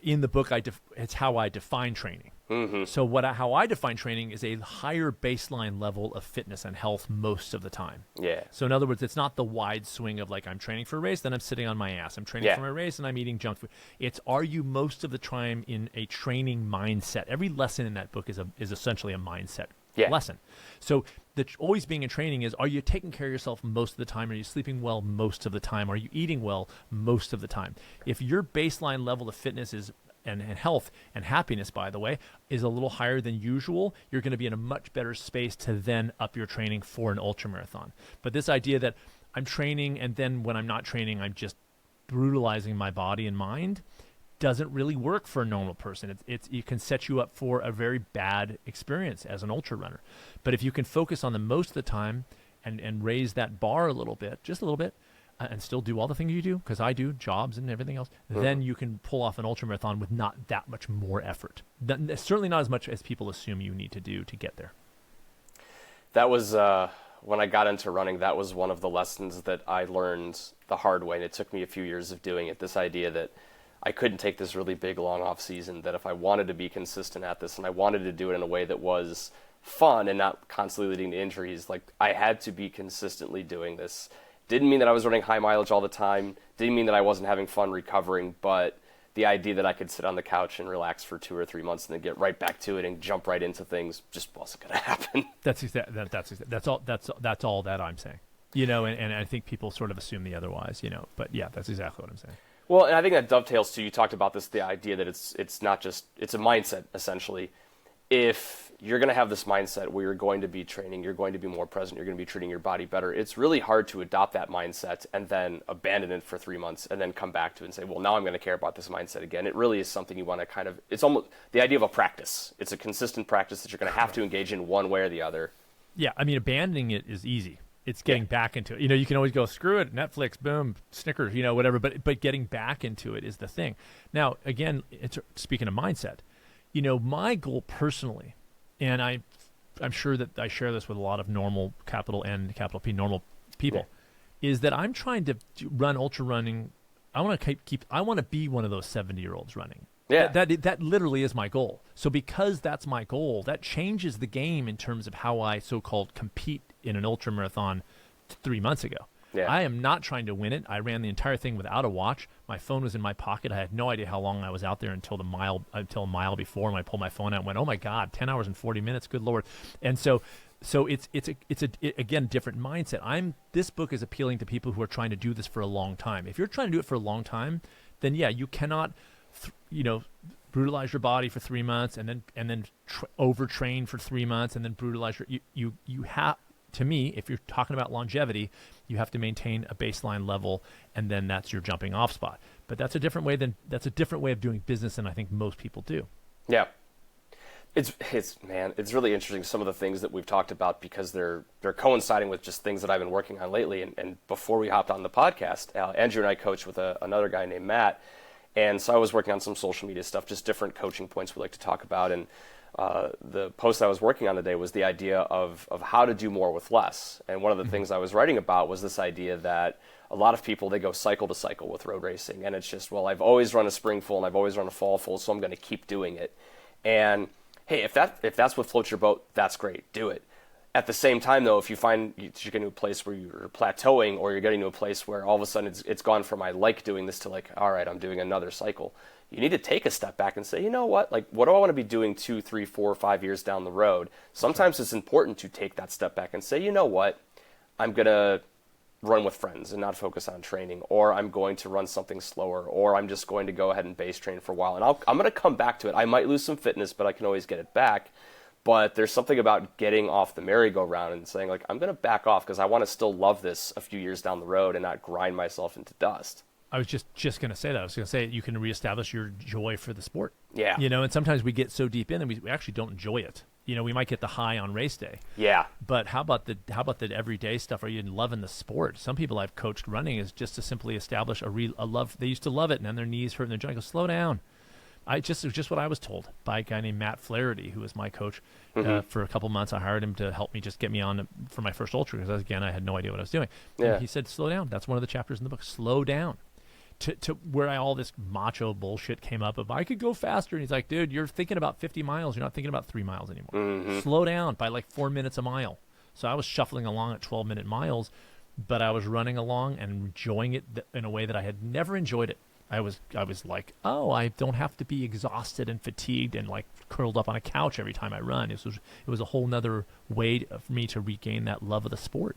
C: in the book, it's how I define training.
A: Mm-hmm.
C: So how I define training is a higher baseline level of fitness and health most of the time.
A: Yeah.
C: So in other words, it's not the wide swing of like I'm training for a race, then I'm sitting on my ass. I'm training for my race, and I'm eating junk food. It's are you most of the time in a training mindset? Every lesson in that book is essentially a mindset lesson. So always being in training is, are you taking care of yourself most of the time? Are you sleeping well most of the time? Are you eating well most of the time? If your baseline level of fitness is and health and happiness, by the way, is a little higher than usual, you're going to be in a much better space to then up your training for an ultramarathon. But this idea that I'm training and then when I'm not training, I'm just brutalizing my body and mind doesn't really work for a normal person. It can set you up for a very bad experience as an ultra runner. But if you can focus on the most of the time and raise that bar a little bit, just a little bit, and still do all the things you do, because I do, jobs and everything else, then you can pull off an ultramarathon with not that much more effort. Certainly not as much as people assume you need to do to get there.
A: That was, when I got into running, that was one of the lessons that I learned the hard way, and it took me a few years of doing it, this idea that I couldn't take this really big, long off season, that if I wanted to be consistent at this and I wanted to do it in a way that was fun and not constantly leading to injuries, like I had to be consistently doing this. Didn't mean that I was running high mileage all the time. Didn't mean that I wasn't having fun recovering, but the idea that I could sit on the couch and relax for 2 or 3 months and then get right back to it and jump right into things just wasn't going to happen.
C: That's all that I'm saying. And I think people sort of assume the otherwise, but yeah, that's exactly what I'm saying.
A: Well, and I think that dovetails to, you talked about this, the idea that it's not just, it's a mindset, essentially. If you're going to have this mindset where you're going to be training, you're going to be more present, you're going to be treating your body better, it's really hard to adopt that mindset and then abandon it for 3 months and then come back to it and say, well, now I'm going to care about this mindset again. It really is something you want to kind of, it's almost the idea of a practice. It's a consistent practice that you're going to have to engage in one way or the other.
C: Yeah, I mean, abandoning it is easy. It's getting back into it. You can always go, screw it, Netflix, boom, Snickers, whatever. But getting back into it is the thing. Now, again, speaking of mindset, my goal personally, and I'm sure that I share this with a lot of normal, capital N, capital P, normal people, is that I'm trying to run ultra running. I want to be one of those 70-year-olds running.
A: Yeah.
C: That literally is my goal. So because that's my goal, that changes the game in terms of how I so-called compete in an ultra marathon 3 months ago.
A: Yeah.
C: I am not trying to win it. I ran the entire thing without a watch. My phone was in my pocket. I had no idea how long I was out there until a mile before, when I pulled my phone out and went, oh my God, 10 hours and 40 minutes, good Lord. And so it's again, different mindset. This book is appealing to people who are trying to do this for a long time. If you're trying to do it for a long time, then yeah, you cannot brutalize your body for 3 months and then overtrain for 3 months and then brutalize you have, to me, if you're talking about longevity, you have to maintain a baseline level, and then that's your jumping off spot. But that's a different way of doing business than I think most people do.
A: Yeah. It's really interesting, some of the things that we've talked about, because they're coinciding with just things that I've been working on lately. And before we hopped on the podcast, Andrew and I coached with another guy named Matt. And so I was working on some social media stuff, just different coaching points we like to talk about. And the post I was working on today was the idea of how to do more with less. And one of the things I was writing about was this idea that a lot of people, they go cycle to cycle with road racing. And it's just, well, I've always run a spring full and I've always run a fall full, so I'm going to keep doing it. And hey, if that's what floats your boat, that's great. Do it. At the same time, though, if you find you're getting to a place where you're plateauing, or you're getting to a place where all of a sudden it's gone from I like doing this to like, all right, I'm doing another cycle, you need to take a step back and say, you know what, like, what do I want to be doing 2, 3, 4, 5 years down the road? Sometimes it's important to take that step back and say, you know what, I'm going to run with friends and not focus on training, or I'm going to run something slower, or I'm just going to go ahead and base train for a while. And I'm going to come back to it. I might lose some fitness, but I can always get it back. But there's something about getting off the merry-go-round and saying, like, I'm going to back off because I want to still love this a few years down the road and not grind myself into dust.
C: I was just going to say that. I was going to say you can reestablish your joy for the sport.
A: Yeah.
C: And sometimes we get so deep in and we actually don't enjoy it. we might get the high on race day.
A: Yeah.
C: But how about the everyday stuff? Are you loving the sport? Some people I've coached running is just to simply establish a love. They used to love it, and then their knees hurt and their joint. I go, slow down. It was just what I was told by a guy named Matt Flaherty, who was my coach for a couple months. I hired him to help me just get me on for my first ultra because, again, I had no idea what I was doing.
A: Yeah.
C: And he said, slow down. That's one of the chapters in the book. Slow down. To where all this macho bullshit came up of I could go faster. And he's like, dude, you're thinking about 50 miles. You're not thinking about 3 miles anymore. Slow down by like 4 minutes a mile. So I was shuffling along at 12-minute miles, but I was running along and enjoying it in a way that I had never enjoyed it. I was like, oh, I don't have to be exhausted and fatigued and like curled up on a couch every time I run. It was a whole nother way for me to regain that love of the sport.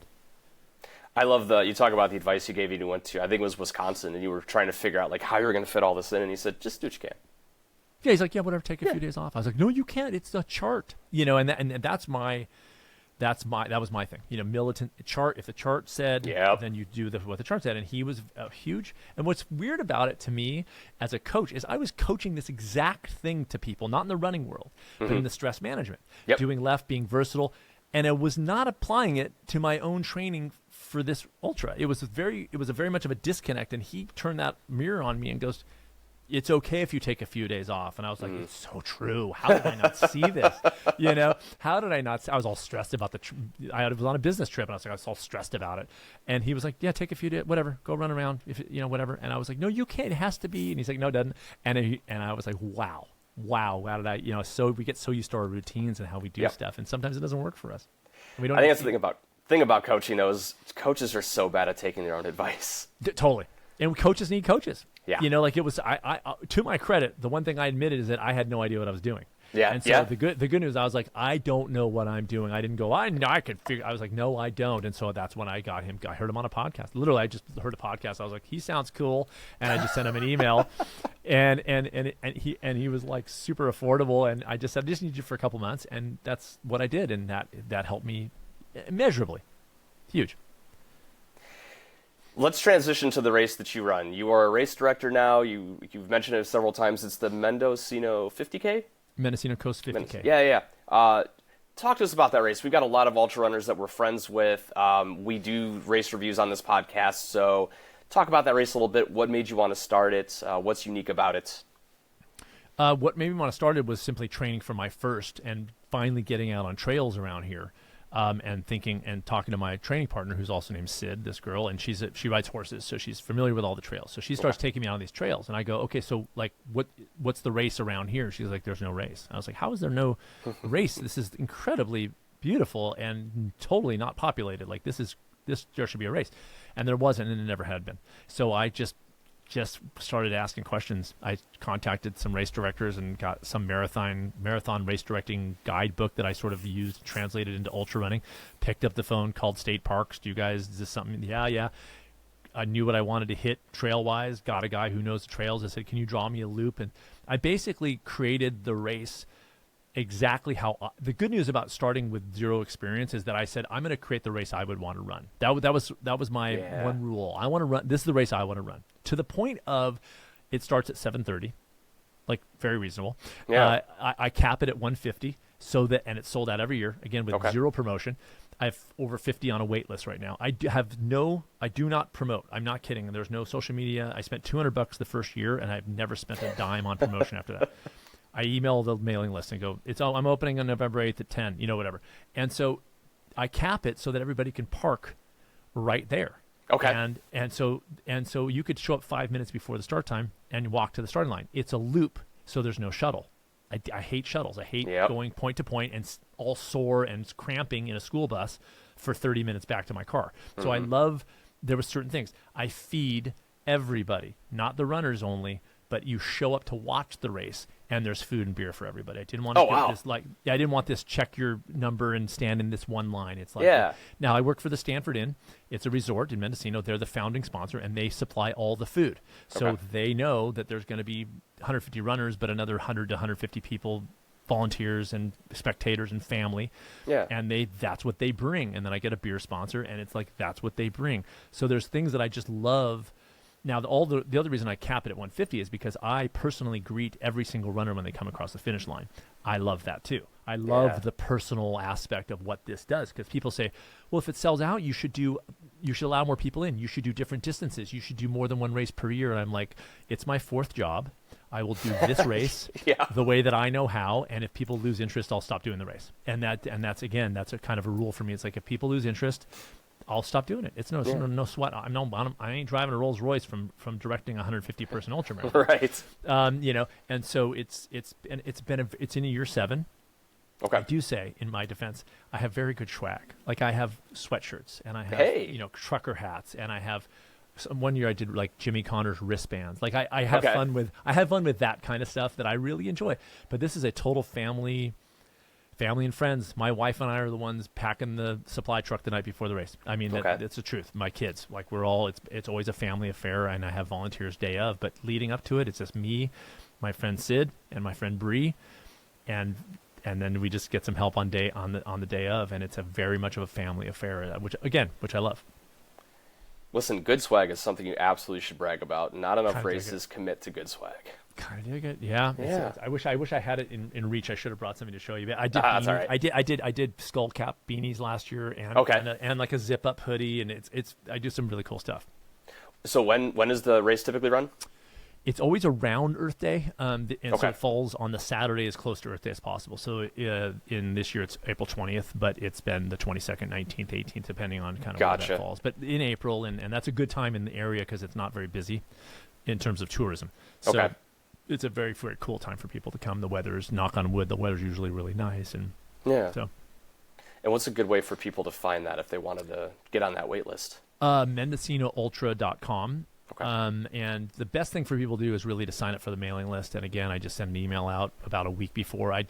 A: I love you talk about the advice you gave you went to, I think it was Wisconsin, and you were trying to figure out like how you were going to fit all this in, and he said, just do what you can.
C: Yeah, he's like, yeah, whatever, take a few days off. I was like, no, you can't. It's a chart, and that was my thing. Militant chart. If the chart said, then you do what the chart said. And he was huge. And what's weird about it to me as a coach is I was coaching this exact thing to people, not in the running world, but in the stress management, doing left, being versatile. And I was not applying it to my own training for this ultra. It was a very much of a disconnect. And he turned that mirror on me and goes, it's okay if you take a few days off. And I was like, it's so true. How did I not see this? How did I not I was all stressed about I was on a business trip, and I was all stressed about it. And he was like, yeah, take a few days, whatever, go run around, if whatever. And I was like, no, you can't. It has to be. And he's like, no, it doesn't. And I was like, wow, how did I, so we get so used to our routines and how we do stuff. And sometimes it doesn't work for us. I think
A: that's the thing about coaching, though, is coaches are so bad at taking their own advice.
C: Totally. And coaches need coaches.
A: Yeah.
C: It was, I to my credit, the one thing I admitted is that I had no idea what I was doing.
A: Yeah.
C: And so the good news, I was like, I don't know what I'm doing. I didn't go, I know I could figure. I was like, no, I don't. And so that's when I got him. I heard him on a podcast. Literally, I just heard a podcast. I was like, he sounds cool. And I just sent him an email and he was like super affordable. And I just said, I just need you for a couple months. And that's what I did. And that helped me immeasurably. Huge.
A: Let's transition to the race that you run. You are a race director now. You've mentioned it several times. It's the Mendocino 50K?
C: Mendocino Coast 50K.
A: Yeah. Talk to us about that race. We've got a lot of ultra runners that we're friends with. We do race reviews on this podcast. So talk about that race a little bit. What made you want to start it? What's unique about it?
C: What made me want to start it was simply training for my first and finally getting out on trails around here. And thinking and talking to my training partner, who's also named Sid, this girl, and she rides horses, so she's familiar with all the trails. So she starts taking me on these trails, and I go, okay, so like, what's the race around here? She's like, there's no race. I was like, how is there no race? This is incredibly beautiful and totally not populated. Like there should be a race, and there wasn't, and it never had been. So I just started asking questions. I contacted some race directors and got some marathon race directing guidebook that I sort of used, translated into ultra running. Picked up the phone, called state parks. Do you guys, is this something? Yeah. I knew what I wanted to hit trail wise. Got a guy who knows the trails. I said, can you draw me a loop? And I basically created the race exactly how the good news about starting with zero experience is that I said, I'm going to create the race I would want to run. That was my one rule. I want to run. This is the race I want to run, to the point of it starts at 7:30, like very reasonable. Yeah. I cap it at 150 and it's sold out every year, again, with zero promotion. I have over 50 on a wait list right now. I do not promote. I'm not kidding. There's no social media. I spent $200 the first year, and I've never spent a dime on promotion after that. I email the mailing list and go, I'm opening on November 8th at 10, whatever. And so I cap it so that everybody can park right there.
A: Okay.
C: And so you could show up 5 minutes before the start time and walk to the starting line. It's a loop, so there's no shuttle. I hate shuttles. I hate going point to point and all sore and cramping in a school bus for 30 minutes back to my car. So I love, there were certain things. I feed everybody, not the runners only, but you show up to watch the race, and there's food and beer for everybody. I didn't want to I didn't want this check your number and stand in this one line. It's like now I work for the Stanford Inn. It's a resort in Mendocino. They're the founding sponsor, and they supply all the food. So they know that there's going to be 150 runners, but another 100 to 150 people, volunteers and spectators and family. Yeah. And that's what they bring. And then I get a beer sponsor, and it's like that's what they bring. So there's things that I just love Now, the other reason I cap it at 150 is because I personally greet every single runner when they come across the finish line. I love that too. I love the personal aspect of what this does, because people say, well, if it sells out, you should allow more people in. You should do different distances. You should do more than one race per year. And I'm like, it's my fourth job. I will do this race the way that I know how, and if people lose interest, I'll stop doing the race. And that's a kind of a rule for me. It's like, if people lose interest, I'll stop doing it. It's no sweat. I ain't driving a Rolls Royce from directing a 150 person ultramarathon.
A: Right.
C: And so it's in year 7.
A: Okay.
C: I do say, in my defense, I have very good swag. Like, I have sweatshirts, and I have trucker hats, and I have. One year I did like Jimmy Connor's wristbands. Like, I have fun with that kind of stuff that I really enjoy. But this is a total family and friends. My wife and I are the ones packing the supply truck the night before the race. I mean, that's the truth. My kids, like, it's always a family affair, and I have volunteers day of. But leading up to it, it's just me, my friend Sid, and my friend Bree, and then we just get some help on the day of, and it's a very much of a family affair, which I love.
A: Listen, good swag is something you absolutely should brag about. Not enough races commit to good swag.
C: Kind of dig it, yeah. I wish I had it in reach. I should have brought something to show you. But I did.
A: That's all right.
C: I did skull cap beanies last year, and like a zip up hoodie, and I do some really cool stuff. So
A: when is the race typically run?
C: It's always around Earth Day, so it falls on the Saturday as close to Earth Day as possible. So in this year, it's April 20th, but it's been the 22nd, 19th, 18th, depending on kind of where that falls. But in April, and that's a good time in the area because it's not very busy in terms of tourism. So it's a very, very cool time for people to come. The weather's, knock on wood, the weather's usually really nice. And so.
A: And what's a good way for people to find that if they wanted to get on that wait list?
C: MendocinoUltra.com.
A: Okay.
C: And the best thing for people to do is really to sign up for the mailing list. And again, I just send an email out about a week before. I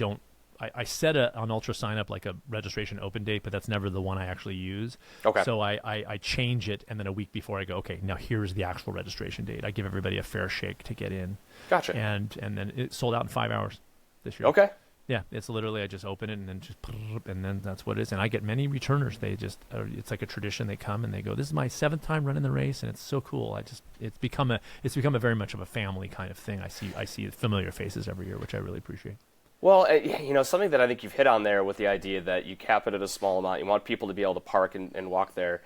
C: set an Ultra sign up like a registration open date, but that's never the one I actually use.
A: Okay.
C: So I change it, and then a week before I go, okay, now here's the actual registration date. I give everybody a fair shake to get in.
A: Gotcha.
C: And then it sold out in 5 hours this year.
A: Okay.
C: Yeah, it's literally I just open it and then that's what it is. And I get many returners. They just it's like a tradition. They come and they go, "This is my 7th time running the race, and it's so cool." It's become a very much of a family kind of thing. I see familiar faces every year, which I really appreciate.
A: Well, something that I think you've hit on there with the idea that you cap it at a small amount. You want people to be able to park and walk there.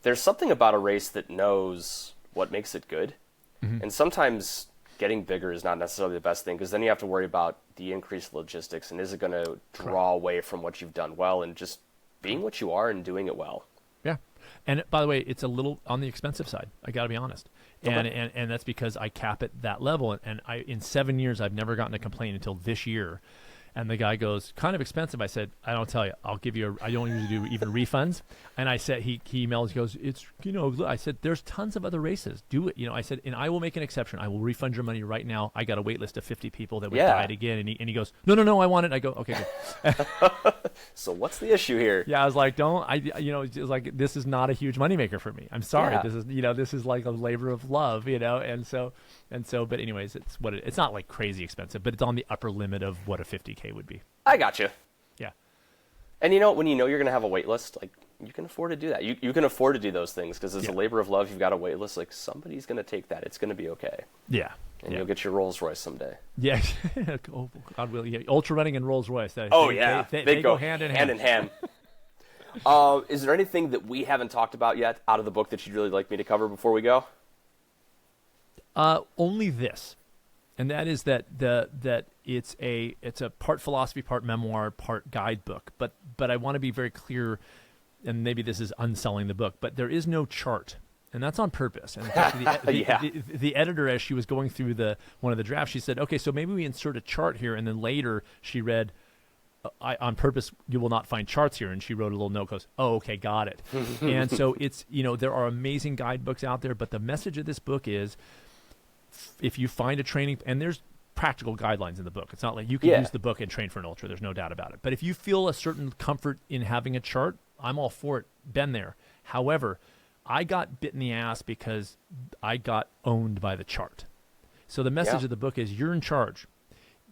A: There's something about a race that knows what makes it good, and sometimes getting bigger is not necessarily the best thing, because then you have to worry about the increased logistics, and is it going to draw away from what you've done well, and just being what you are and doing it well.
C: Yeah. And by the way, it's a little on the expensive side. I got to be honest. And that's because I cap at that level. And in 7 years, I've never gotten a complaint until this year. And the guy goes, kind of expensive. I said, I don't tell you. I'll give you I don't usually do even refunds. And I said, he emails, he goes, I said, there's tons of other races. Do it. I said, and I will make an exception. I will refund your money right now. I got a wait list of 50 people that would buy it again. And he goes, no, I want it. I go, okay, good.
A: So what's the issue here?
C: Yeah, I was like, it's like, this is not a huge moneymaker for me. I'm sorry. Yeah. This is like a labor of love, and so, but anyways, it's not like crazy expensive, but it's on the upper limit of what a 50K would be.
A: I got you.
C: Yeah.
A: And when you're going to have a wait list, like, you can afford to do that. You can afford to do those things because it's a labor of love. You've got a wait list. Like, somebody's going to take that. It's going to be okay.
C: Yeah.
A: And you'll get your Rolls Royce someday.
C: Yeah. Oh, God will. Yeah. Ultra running and Rolls Royce. They go hand in hand. Is there anything that we haven't talked about yet out of the book that you'd really like me to cover before we go? Only this. And that is that it's a part philosophy, part memoir, part guidebook. But I want to be very clear, and maybe this is unselling the book, but there is no chart, and that's on purpose. And in fact, the editor, as she was going through one of the drafts, she said, "Okay, so maybe we insert a chart here." And then later she read, on purpose, "You will not find charts here." And she wrote a little note, goes, "Oh, okay, got it." And so it's there are amazing guidebooks out there, but the message of this book is, if you find a training, and there's practical guidelines in the book. It's not like you can use the book and train for an ultra. There's no doubt about it. But if you feel a certain comfort in having a chart, I'm all for it. Been there. However, I got bit in the ass because I got owned by the chart. So the message of the book is, you're in charge.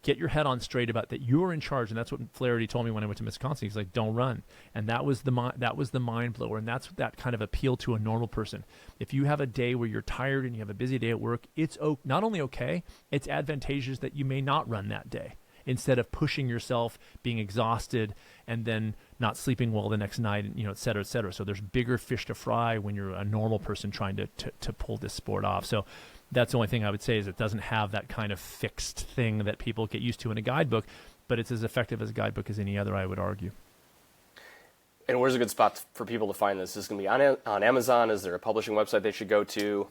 C: get your head on straight about that you're in charge. And that's what Flaherty told me when I went to Wisconsin. He's like, don't run. And that was the mind blower. And that's that kind of appeal to a normal person. If you have a day where you're tired and you have a busy day at work, it's not only okay, it's advantageous that you may not run that day, instead of pushing yourself, being exhausted, and then not sleeping well the next night, and, et cetera, et cetera. So there's bigger fish to fry when you're a normal person trying to pull this sport off. So that's the only thing I would say, is it doesn't have that kind of fixed thing that people get used to in a guidebook, but it's as effective as a guidebook as any other, I would argue.
A: And where's a good spot for people to find this? Is this going to be on Amazon? Is there a publishing website they should go to?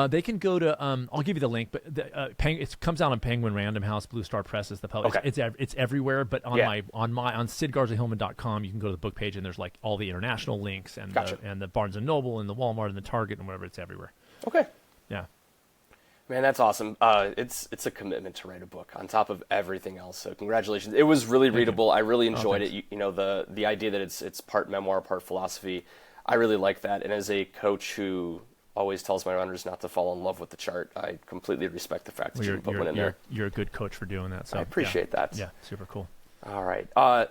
C: They can go to, I'll give you the link, but it comes out on Penguin Random House. Blue Star Press is the publisher.
A: Okay.
C: It's everywhere, but on SidGarza-Hillman.com, you can go to the book page, and there's like all the international links, and
A: Gotcha.
C: the Barnes & Noble and the Walmart and the Target and whatever. It's everywhere.
A: Okay.
C: Yeah.
A: Man, that's awesome. It's a commitment to write a book on top of everything else. So congratulations. It was really readable. I really enjoyed it. The idea that it's part memoir, part philosophy. I really like that. And as a coach who always tells my runners not to fall in love with the chart, I completely respect the fact that you put one in there.
C: You're a good coach for doing that. So
A: I appreciate that.
C: Yeah, super cool.
A: All right.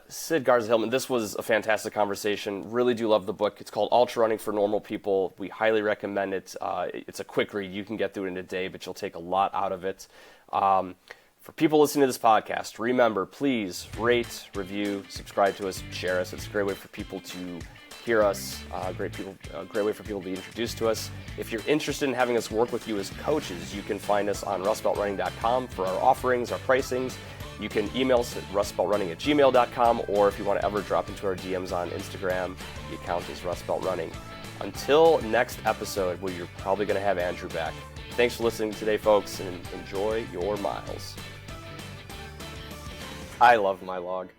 A: Sid Garza-Hillman, this was a fantastic conversation. Really do love the book. It's called Ultra Running for Normal People. We highly recommend it. It's a quick read. You can get through it in a day, but you'll take a lot out of it. For people listening to this podcast, remember, please rate, review, subscribe to us, share us. It's a great way for people to hear us, great way for people to be introduced to us. If you're interested in having us work with you as coaches, you can find us on rustbeltrunning.com for our offerings, our pricings. You can email us at rustbeltrunning@gmail.com, or if you want to ever drop into our DMs on Instagram, the account is rustbeltrunning. Until next episode, where you're probably going to have Andrew back. Thanks for listening today, folks, and enjoy your miles. I love my log.